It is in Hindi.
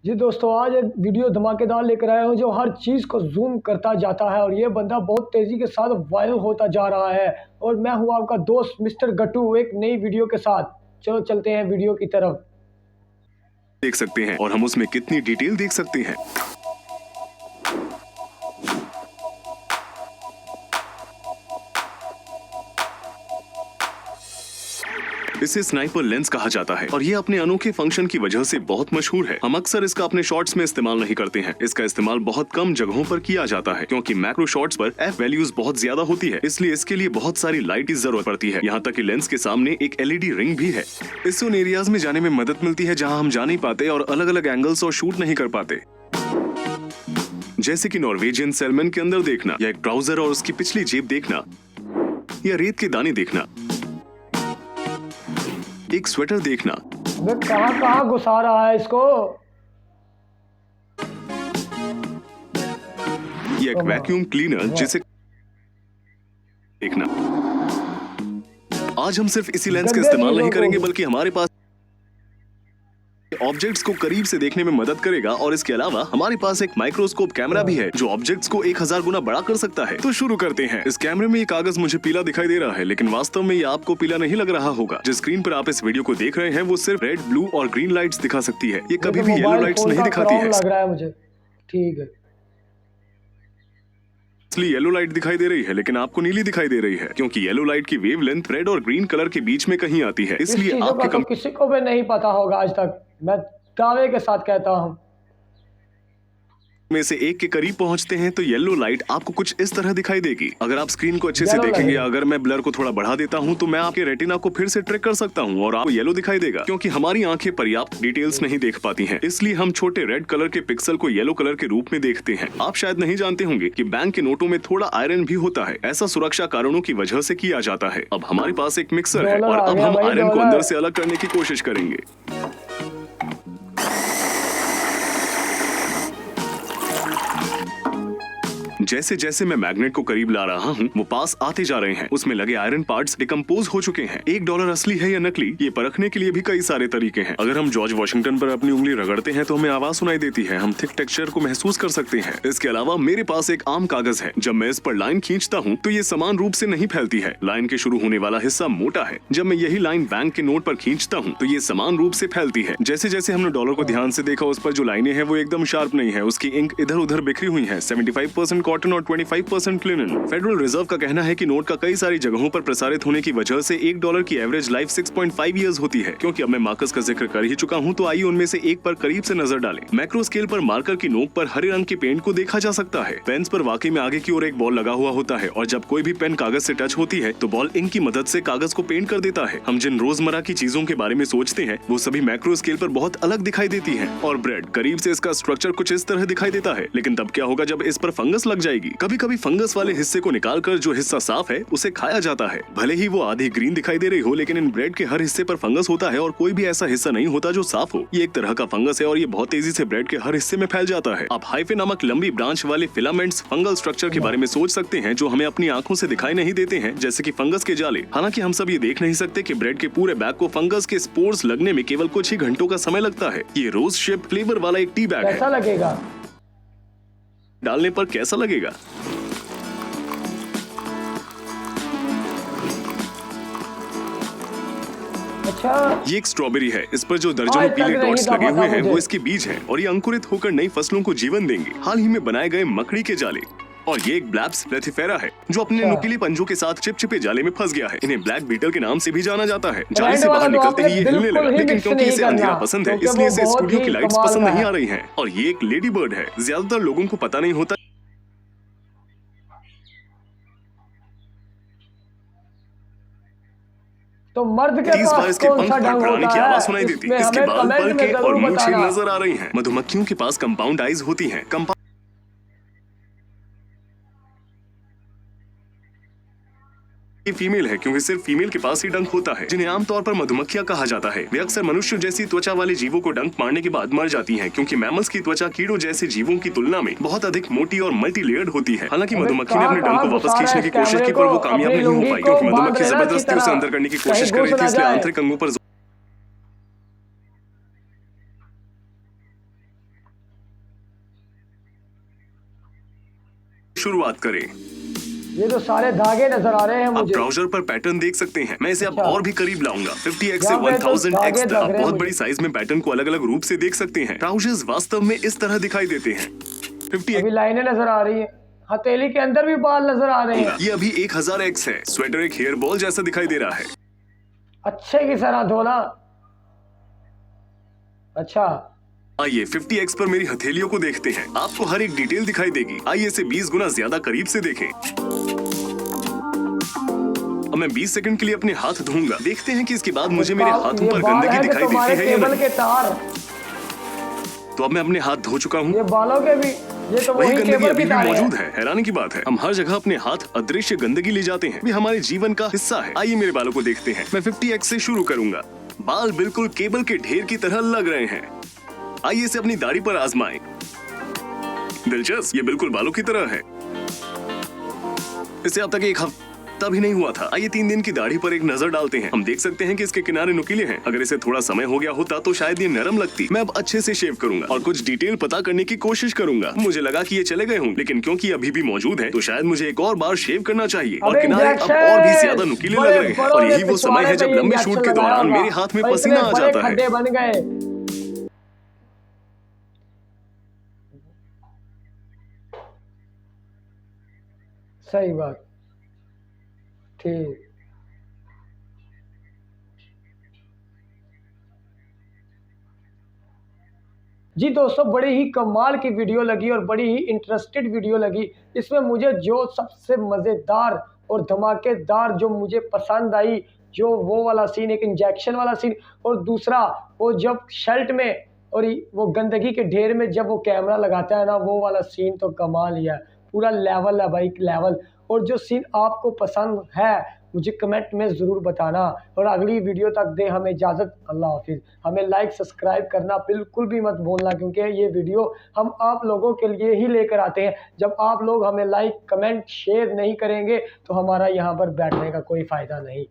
जी दोस्तों, आज एक वीडियो धमाकेदार लेकर आया हूँ जो हर चीज़ को ज़ूम करता जाता है और ये बंदा बहुत तेज़ी के साथ वायरल होता जा रहा है। और मैं हूँ आपका दोस्त मिस्टर गट्टू एक नई वीडियो के साथ। चलो चलते हैं वीडियो की तरफ। देख सकते हैं और हम उसमें कितनी डिटेल देख सकते हैं। इसे स्नाइपर लेंस कहा जाता है और ये अपने अनोखे फंक्शन की वजह से बहुत मशहूर है। हम अक्सर इसका अपने शॉट्स में इस्तेमाल नहीं करते हैं। इसका इस्तेमाल बहुत कम जगहों पर किया जाता है क्योंकि मैक्रो शॉट्स पर एफ वैल्यूज बहुत ज्यादा होती है, इसलिए इसके लिए बहुत सारी लाइट की जरूरत पड़ती है। यहाँ तक कि लेंस के सामने एक एलईडी रिंग भी है। इससे उन एरियाज में जाने में मदद मिलती है जहाँ हम जा नहीं पाते और अलग अलग एंगल्स और शूट नहीं कर पाते, जैसे कि नॉर्वेजियन सैल्मन के अंदर देखना, या एक ट्राउजर और उसकी पिछली जेब देखना, या रेत के दाने देखना, एक स्वेटर देखना। कहाँ घुसा रहा है इसको। ये एक वैक्यूम क्लीनर जिसे देखना। आज हम सिर्फ इसी लेंस का इस्तेमाल नहीं करेंगे बल्कि हमारे पास ऑब्जेक्ट्स को करीब से देखने में मदद करेगा और इसके अलावा हमारे पास एक माइक्रोस्कोप कैमरा भी है जो ऑब्जेक्ट्स को 1000 गुना बड़ा कर सकता है। तो शुरू करते हैं। इस कैमरे में ये कागज मुझे पीला दिखाई दे रहा है, लेकिन वास्तव में ये आपको पीला नहीं लग रहा होगा। जिस स्क्रीन पर आप इस वीडियो को देख रहे हैं वो सिर्फ रेड, ब्लू और ग्रीन लाइट्स दिखा सकती है। ये कभी भी येलो लाइट्स नहीं दिखाती है। लग रहा है मुझे। ठीक है, इसलिए येलो लाइट दिखाई दे रही है लेकिन आपको नीली दिखाई दे रही है क्योंकि येलो लाइट की वेवलेंथ रेड और ग्रीन कलर के बीच में कहीं आती है। इसलिए आपके किसी को भी नहीं पता होगा आज तक, मैं दावे के साथ कहता हूँ। में से एक के करीब पहुंचते हैं तो येलो लाइट आपको कुछ इस तरह दिखाई देगी। अगर आप स्क्रीन को अच्छे से देखेंगे, अगर मैं ब्लर को थोड़ा बढ़ा देता हूं तो मैं आपके रेटिना को फिर से ट्रैक कर सकता हूं और आपको येलो दिखाई देगा क्योंकि हमारी आंखें पर्याप्त डिटेल्स नहीं देख पाती हैं। इसलिए हम छोटे रेड कलर के पिक्सल को येलो कलर के रूप में देखते हैं। आप शायद नहीं जानते होंगे कि बैंक के नोटों में थोड़ा आयरन भी होता है। ऐसा सुरक्षा कारणों की वजह से किया जाता है। अब हमारे पास एक मिक्सर है और अब हम आयरन को अंदर से अलग करने की कोशिश करेंगे। जैसे जैसे मैं मैग्नेट को करीब ला रहा हूँ वो पास आते जा रहे हैं। उसमें लगे आयरन पार्ट्स डिकम्पोज हो चुके हैं। $1 असली है या नकली, ये परखने के लिए भी कई सारे तरीके हैं। अगर हम जॉर्ज वॉशिंगटन पर अपनी उंगली रगड़ते हैं तो हमें आवाज सुनाई देती है। हम थिक टेक्सचर को महसूस कर सकते हैं। इसके अलावा मेरे पास एक आम कागज है। जब मैं इस पर लाइन खींचता हूँ तो ये समान रूप से नहीं फैलती है। लाइन के शुरू होने वाला हिस्सा मोटा है। जब मैं यही लाइन बैंक के नोट पर खींचता हूँ तो ये समान रूप से फैलती है। जैसे जैसे हमने डॉलर को ध्यान से देखा, उस पर जो लाइनें हैं वो एकदम शार्प नहीं है। उसकी इंक इधर उधर बिखरी हुई है। 75% कॉटन और 25% लिनन। फेडरल रिजर्व का कहना है कि नोट का कई सारी जगहों पर प्रसारित होने की वजह से $1 की एवरेज लाइफ 6.5 इयर्स होती है। क्योंकि अब मैं मार्कर्स का जिक्र कर ही चुका हूं तो आइए उनमें से एक पर करीब से नजर डालें। मैक्रो स्केल पर मार्कर की नोक पर हरे रंग के पेंट को देखा जा सकता है। पेन्स पर वाकई में आगे की ओर एक बॉल लगा हुआ होता है और जब कोई भी पेन कागज से टच होती है तो बॉल इंक की मदद से कागज को पेंट कर देता है। हम जिन रोजमर्रा की चीजों के बारे में सोचते हैं वो सभी मैक्रो स्केल पर बहुत अलग दिखाई देती है। और ब्रेड, करीब से इसका स्ट्रक्चर कुछ इस तरह दिखाई देता है, लेकिन तब क्या होगा जब इस पर फंगस लग जाएगी। कभी कभी फंगस वाले हिस्से को निकालकर जो हिस्सा साफ है उसे खाया जाता है। भले ही वो आधी ग्रीन दिखाई दे रही हो, लेकिन इन ब्रेड के हर हिस्से पर फंगस होता है और कोई भी ऐसा हिस्सा नहीं होता जो साफ हो। ये एक तरह का फंगस है और ये बहुत तेजी से ब्रेड के हर हिस्से में फैल जाता है। आप हाइफे नामक लंबी ब्रांच वाले फिलामेंट्स फंगल स्ट्रक्चर के बारे में सोच सकते हैं जो हमें अपनी आंखों से दिखाई नहीं देते हैं, जैसे कि फंगस के जाले। हालांकि हम सब ये देख नहीं सकते कि ब्रेड के पूरे बैग को फंगस के स्पोर्स लगने में केवल कुछ ही घंटों का समय लगता है। ये रोज शेप फ्लेवर वाला एक टी बैग है। कैसा लगेगा? डालने पर कैसा लगेगा? अच्छा, ये एक स्ट्रॉबेरी है। इस पर जो दर्जनों पीले डॉट्स लगे हुए हैं वो इसके बीज हैं और ये अंकुरित होकर नई फसलों को जीवन देंगे। हाल ही में बनाए गए मकड़ी के जाले। और ये एक ब्लैप्स प्लेथिफेरा है जो अपने नुकीले पंजों के साथ चिपचिपे जाले में फंस गया है। इन्हें ब्लैक बीटल के नाम से भी जाना जाता है। जाले से बाहर निकलते ही ये हिलने लगा, लेकिन क्योंकि इसे अंधेरा पसंद है इसलिए इसे स्टूडियो की लाइट्स पसंद नहीं आ रही हैं। और ये एक लेडी बर्ड है। ज्यादातर लोगों को पता नहीं होता तो मर्द के इस बार पास इसके कौन पंख सा ढंग फड़फड़ाने होता की है? आवाज सुनाई देती है। इसके बाल कमेंट में पलके और जरूर मूंछें बताना। नजर आ रही हैं। मधुमक्खियों के पास कंपाउंड आइज होती हैं। ये फीमेल है क्योंकि सिर्फ फीमेल के पास ही डंक होता है, जिन्हें आमतौर पर मधुमक्खियां कहा जाता है। वे अक्सर मनुष्य जैसी त्वचा वाले जीवों को डंक मारने के बाद मर जाती हैं क्योंकि मैमल्स की त्वचा कीड़ों जैसे जीवों की तुलना में बहुत अधिक मोटी और मल्टी लेयर्ड होती है। हालांकि मधुमक्खी ने अपने डंक को वापस खींचने की कोशिश की पर वो कामयाब नहीं हो पाई क्योंकि मधुमक्खी जबरदस्ती उसे अंदर करने की कोशिश कर रही थी, इसलिए आंतरिक अंगों पर शुरुआत करें। ये तो सारे धागे नजर आ रहे हैं आप मुझे। ब्राउजर पर पैटर्न देख सकते हैं। मैं इसे अब अच्छा। और भी करीब लाऊंगा। 50x से यहाँ पे तो 1000x धागे तक लग आप रहे हैं बहुत मुझे। बड़ी साइज में पैटर्न को अलग अलग रूप से देख सकते हैं। ट्राउजर्स वास्तव में इस तरह दिखाई देते हैं। 50x अभी लाइनें नजर आ रही है, हथेली के अंदर भी बाल नजर आ रहे हैं। ये अभी 1000x है। स्वेटर एक हेयर बॉल जैसा दिखाई दे रहा है। अच्छे की तरह धोना। अच्छा, आइए 50x पर मेरी हथेलियों को देखते हैं। आपको हर एक डिटेल दिखाई देगी। आइए इसे 20 गुना ज्यादा करीब से देखें। अब मैं 20 सेकंड के लिए अपने हाथ धोऊंगा। देखते हैं कि इसके बाद मुझे मेरे हाथों ये पर बाल गंदगी है कि दिखाई तुम्हारे देती है या केबल नहीं। के तार। तो अब मैं अपने हाथ धो चुका हूँ। ये बालों के भी, ये तो वही वही गंदगी केबल अभी की भी तार मौजूद है। है। हैरानी की बात है, हम हर जगह अपने हाथ अदृश्य गंदगी ले जाते हैं। ये हमारे जीवन का हिस्सा है। आइए मेरे बालों को देखते हैं। मैं 50x से शुरू करूंगा। बाल बिल्कुल केबल के ढेर की तरह लग रहे हैं। आइए इसे अपनी दाढ़ी पर आजमाएं। दिलचस्प, ये बिल्कुल बालों की तरह है। इसे अब तक एक हफ्ता भी नहीं हुआ था। आइए 3 दिन की दाढ़ी पर एक नजर डालते हैं। हम देख सकते हैं कि इसके किनारे नुकीले हैं। अगर इसे थोड़ा समय हो गया होता तो शायद ये नरम लगती। मैं अब अच्छे से शेव करूंगा और कुछ डिटेल पता करने की कोशिश करूंगा। मुझे लगा कि ये चले गए हों, लेकिन क्योंकि अभी भी मौजूद है तो शायद मुझे एक और बार शेव करना चाहिए। और अबे किनारे अब इंजेक्शन! और भी ज्यादा नुकीले लग रहे हैं। और यही वो समय है जब लंबे शूट के दौरान मेरे हाथ में पसीना आ जाता है। खड्डे बन गए। सही बात, ठीक। जी दोस्तों, बड़ी ही कमाल की वीडियो लगी और बड़ी ही इंटरेस्टेड वीडियो लगी। इसमें मुझे जो सबसे मज़ेदार और धमाकेदार जो मुझे पसंद आई, जो वो वाला सीन, एक इंजेक्शन वाला सीन, और दूसरा वो जब शर्ट में और वो गंदगी के ढेर में जब वो कैमरा लगाता है ना, वो वाला सीन तो कमाल ही है। पूरा लेवल है भाई, लेवल। और जो सीन आपको पसंद है मुझे कमेंट में ज़रूर बताना। और अगली वीडियो तक दे हमें इजाज़त। अल्लाह हाफिज़। हमें लाइक सब्सक्राइब करना बिल्कुल भी मत भूलना, क्योंकि ये वीडियो हम आप लोगों के लिए ही लेकर आते हैं। जब आप लोग हमें लाइक कमेंट शेयर नहीं करेंगे तो हमारा यहाँ पर बैठने का कोई फ़ायदा नहीं।